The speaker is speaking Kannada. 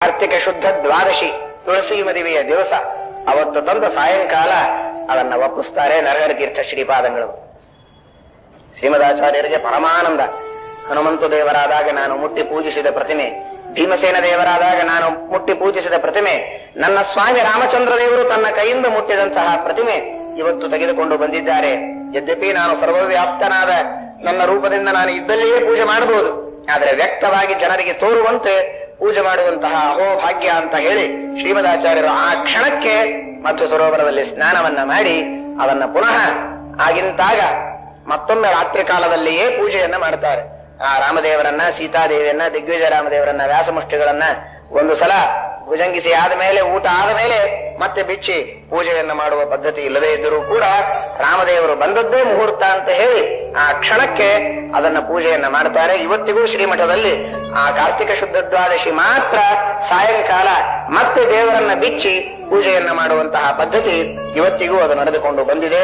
ಕಾರ್ತಿಕ ಶುದ್ಧ ದ್ವಾದಶಿ ತುಳಸಿ ಮದುವೆಯ ದಿವಸ ಅವತ್ತು ತಂದ ಸಾಯಂಕಾಲ ಅದನ್ನ ಒಪ್ಪಿಸ್ತಾರೆ ನರಹರ ತೀರ್ಥ ಶ್ರೀಪಾದಂಗಳು. ಶ್ರೀಮದಾಚಾರ್ಯರಿಗೆ ಪರಮಾನಂದ. ಹನುಮಂತ ದೇವರಾದಾಗ ನಾನು ಮುಟ್ಟಿ ಪೂಜಿಸಿದ ಪ್ರತಿಮೆ, ಭೀಮಸೇನ ದೇವರಾದಾಗ ನಾನು ಮುಟ್ಟಿ ಪೂಜಿಸಿದ ಪ್ರತಿಮೆ, ನನ್ನ ಸ್ವಾಮಿ ರಾಮಚಂದ್ರ ದೇವರು ತನ್ನ ಕೈಯಿಂದ ಮುಟ್ಟಿದಂತಹ ಪ್ರತಿಮೆ ಇವತ್ತು ತೆಗೆದುಕೊಂಡು ಬಂದಿದ್ದಾರೆ. ಯದ್ಯಪಿ ನಾನು ಸರ್ವವ್ಯಾಪ್ತನಾದ ನನ್ನ ರೂಪದಿಂದ ನಾನು ಇದ್ದಲ್ಲಿಯೇ ಪೂಜೆ ಮಾಡಬಹುದು, ಆದರೆ ವ್ಯಕ್ತವಾಗಿ ಜನರಿಗೆ ತೋರುವಂತೆ ಪೂಜೆ ಮಾಡುವಂತಹ ಅಹೋಭಾಗ್ಯ ಅಂತ ಹೇಳಿ ಶ್ರೀಮದಾಚಾರ್ಯರು ಆ ಕ್ಷಣಕ್ಕೆ ಮತ್ತು ಸರೋವರದಲ್ಲಿ ಸ್ನಾನವನ್ನ ಮಾಡಿ ಅದನ್ನ ಪುನಃ ಆಗಿಂತಾಗ ಮತ್ತೊಮ್ಮೆ ರಾತ್ರಿ ಕಾಲದಲ್ಲಿಯೇ ಪೂಜೆಯನ್ನ ಮಾಡ್ತಾರೆ. ಆ ರಾಮದೇವರನ್ನ, ಸೀತಾದೇವಿಯನ್ನ, ದಿಗ್ವಿಜಯ ರಾಮದೇವರನ್ನ, ವ್ಯಾಸಮುಷ್ಟಿಗಳನ್ನ ಒಂದು ಸಲ ಭುಜಂಗಿಸಿ ಆದ ಮೇಲೆ, ಊಟ ಆದ ಮೇಲೆ ಮತ್ತೆ ಬಿಚ್ಚಿ ಪೂಜೆಯನ್ನ ಮಾಡುವ ಪದ್ಧತಿ ಇಲ್ಲದೇ ಇದ್ದರೂ ಕೂಡ ರಾಮದೇವರು ಬಂದದ್ದೇ ಮುಹೂರ್ತ ಅಂತ ಹೇಳಿ ಆ ಕ್ಷಣಕ್ಕೆ ಅದನ್ನ ಪೂಜೆಯನ್ನ ಮಾಡ್ತಾರೆ. ಇವತ್ತಿಗೂ ಶ್ರೀಮಠದಲ್ಲಿ ಆ ಕಾರ್ತಿಕ ಶುದ್ಧ ದ್ವಾದಶಿ ಮಾತ್ರ ಸಾಯಂಕಾಲ ಮತ್ತೆ ದೇವರನ್ನ ಬಿಚ್ಚಿ ಪೂಜೆಯನ್ನ ಮಾಡುವಂತಹ ಪದ್ಧತಿ ಇವತ್ತಿಗೂ ಅದು ನಡೆದುಕೊಂಡು ಬಂದಿದೆ.